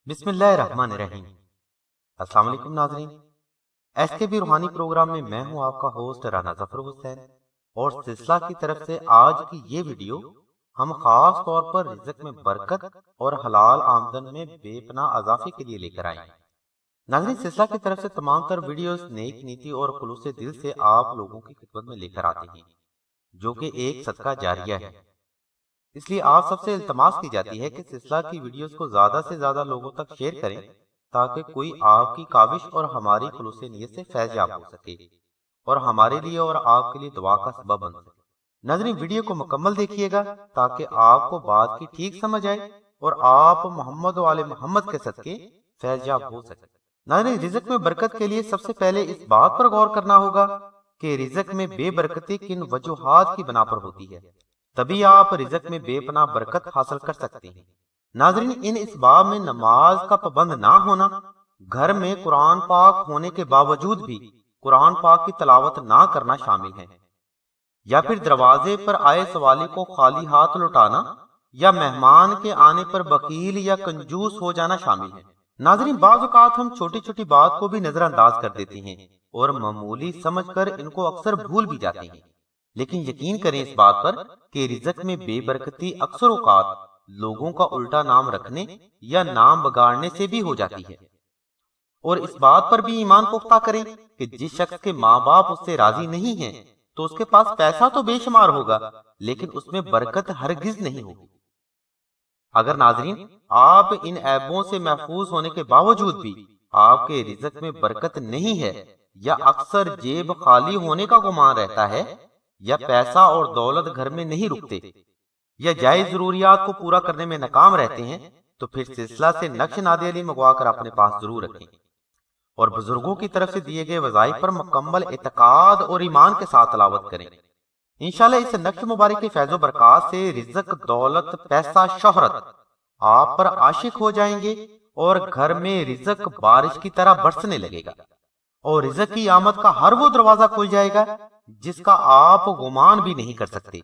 बिस्मिल्लाहिर्रहमानिर्रहीम। अस्सलाम वालेकुम नाज़रीन, एसके भी रूहानी प्रोग्राम में मैं हूं आपका होस्ट राना जफर हुसैन और सिलसिला की तरफ से आज की ये वीडियो हम खास तौर पर रिज़्क में बरकत और हलाल आमदन में बेपनाह अज़ाफे के लिए लेकर आए हैं। नाज़रीन, सिलसिला की तरफ से तमाम तर वीडियोस नेक नीति और खुलूस दिल से आप लोगों की खिदमत में लेकर आते हैं, जो कि एक सदका जारिया है। इसलिए आप सबसे इल्तमास की जाती है कि सिलसिला की वीडियोस को ज्यादा से ज्यादा लोगों तक शेयर करें, ताकि कोई आपकी काविश और हमारी खुलूस नीयत से फैज़याब हो सके और हमारे लिए और आपके लिए दुआ का सबब बन सके। नाज़रीन, वीडियो को मुकम्मल देखिएगा ताकि आपको बात की ठीक समझ आए और आप मोहम्मद वाले मोहम्मद के सदके फैज़याब हो सके। नाज़रीन, रिज़्क में बरकत के लिए सबसे पहले इस बात पर गौर करना होगा कि रिज़्क में बेबरकती किन वजूहात की बना पर होती है, तभी आप रिज़्क में बेपनाह बरकत हासिल कर सकते हैं। नाज़रीन, इन इसबाब में नमाज का पाबंद ना होना, घर में कुरान पाक होने के बावजूद भी कुरान पाक की तलावत ना करना शामिल है, या फिर दरवाजे पर आए सवाली को खाली हाथ लौटाना, या मेहमान के आने पर बकील या कंजूस हो जाना शामिल है। नाज़रीन, बाज़ औक़ात हम छोटी छोटी बात को भी नजरअंदाज कर देते हैं और मामूली समझकर इनको अक्सर भूल भी जाते हैं, लेकिन यकीन करें इस बात पर कि रिज़्क में बेबरकती अक्सर औक़ात लोगों का उल्टा नाम रखने या नाम बगाड़ने से भी हो जाती है। और इस बात पर भी ईमान पुख्ता करें कि जिस शख्स के माँ बाप उससे राजी नहीं हैं, तो उसके पास पैसा तो बेशुमार होगा, लेकिन उसमें बरकत हरगिज नहीं होगी। अगर नाज़रीन आप इन ऐबों से महफूज होने के बावजूद भी आपके रिज़्क में बरकत नहीं है, या अक्सर जेब खाली होने का गुमान रहता है, या पैसा और दौलत घर में नहीं रुकते, या जायज जरूरियात को पूरा करने में नाकाम रहते हैं, तो फिर सिलसिला से नक्श नादे अली मंगवा कर अपने पास जरूर रखें और बुजुर्गों की तरफ से दिए गए वज़ाइफ पर मुकम्मल इत्तेकाद और ईमान के साथ तलावत करें। इंशाल्लाह इस नक्श मुबारक की फैज़ो बरक़ात से रिज़्क, दौलत, पैसा, शोहरत आप पर आशिक हो जाएंगे और घर में रिज़्क बारिश की तरह बरसने लगेगा और रिज़्क की आमद का हर वो दरवाजा खुल जाएगा जिसका आप गुमान भी नहीं कर सकते।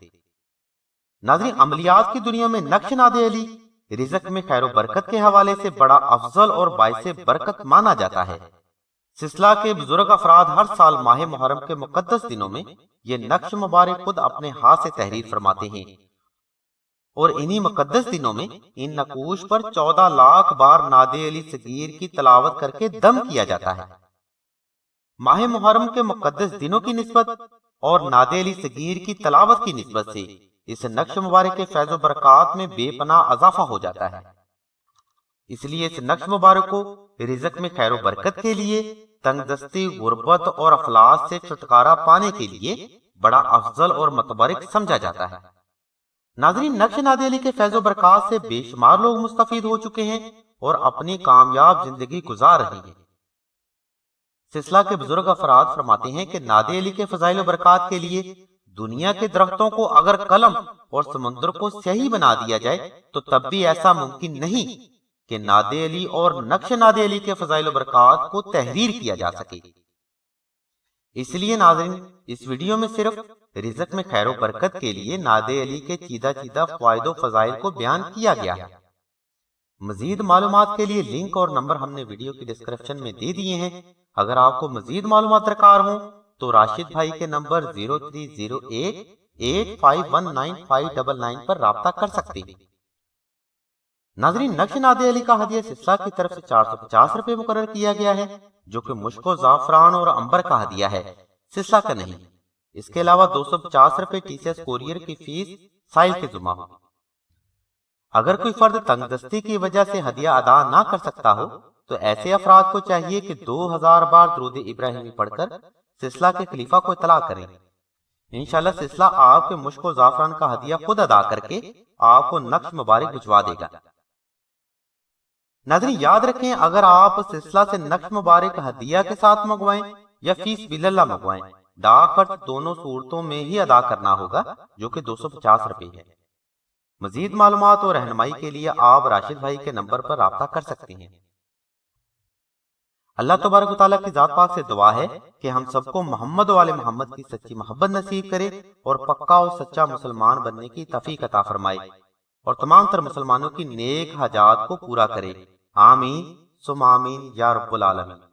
नाज़रीन, अमलियात की दुनिया में नक्श नादे अली रिज़्क में खैर बरकत के हवाले से बड़ा अफजल और बाइसे बरकत माना जाता है। सिलसिला के बुजुर्ग अफराद हर साल माह मुहर्रम के मुकद्दस दिनों में ये नक्श मुबारक खुद अपने हाथ से तहरीर फरमाते हैं और इन्हीं मुकद्दस दिनों में इन नकूश पर 14 लाख बार नादे अली सगीर की तलावत करके दम किया जाता है। माह मुहर्रम के मुकद्दस दिनों की निस्बत और नादे अली सगीर की तलावत की निस्बत से इस नक्श मुबारक के फैज़ो बरक़ात में बेपनाह अज़ाफ़ा हो जाता है। इसलिए इस नक्श मुबारक को रिज़्क में खैर बरकत के लिए, तंगदस्ती, गुरबत और अफलास से छुटकारा पाने के लिए बड़ा अफजल और मतबरक समझा जाता है। नाज़रीन, नक्श नादे अली के फैज़ो बरक़ात से बेशुमार लोग मुस्तफ़ीद हो चुके हैं और अपनी कामयाब जिंदगी गुजार रहे हैं। सिलसिला के बुजुर्ग अफराद फरमाते हैं कि नादे अली के फज़ाइल व बरक़ात के लिए दुनिया के दरख्तों को अगर कलम और समुद्र को स्याही बना दिया जाए, तो तब भी ऐसा मुमकिन नहीं कि नादे अली और नक्श नादे अली के फज़ाइल व बरक़ात को तहरीर किया जा सके। इसलिए नाज़रीन, इस वीडियो में सिर्फ रिज़्क में खैर बरकत के लिए नादे अली के चीदा चीदा फ़वाइद फ़ज़ाइल को बयान किया गया है। मजीद मालूमात के लिए लिंक और नंबर हमने वीडियो की डिस्क्रिप्शन में दे दिए हैं। अगर आपको मजीद मालूमात दरकार हो तो राशिद भाई के नंबर 030885195999 पर राब्ता कर सकते हैं। नाज़रीन, नक्श नादे अली का हदिया सिलसिला की तरफ से 450 रुपए मुकर्रर किया गया है, जो कि मुश्को, ज़ाफ़रान और अंबर का हदिया है, सिलसिला का नहीं। इसके अलावा 250 रुपए टीसीएस कोरियर की फीस साइल के जुमा हो। अगर कोई फर्द तंगदस्ती की वजह से हदिया अदा ना कर सकता हो, तो ऐसे अफराद को चाहिए कि 2000 बार दुरूद इब्राहिमी पढ़कर सिलसिला के खलीफा को इतला करें। इंशाल्लाह सिलसिला आपके मुश्को ज़ाफ़रान का हदिया खुद अदा करके आपको नक्श मुबारक भिजवा देगा। नाज़रीन, याद रखें, अगर आप सिलसिला से नक्श मुबारक हदिया के साथ मंगवाएं या फीस बिल्लाह मंगवाएं, डाक खर्च दोनों सूरतों में ही अदा करना होगा, जो कि 250 रुपए है। मजीद मालूमात और रहनुमाई के लिए आप राशिद भाई के नंबर पर राब्ता कर सकते हैं। अल्लाह तबारक व तआला की जात पाक से दुआ है कि हम सबको मोहम्मद वाले मोहम्मद की सच्ची मोहब्बत नसीब करे और पक्का और सच्चा मुसलमान बनने की तौफीक अता फरमाए और तमाम तर मुसलमानों की नेक हाजात को पूरा करे। آمین سم آمین یا رب العالمین۔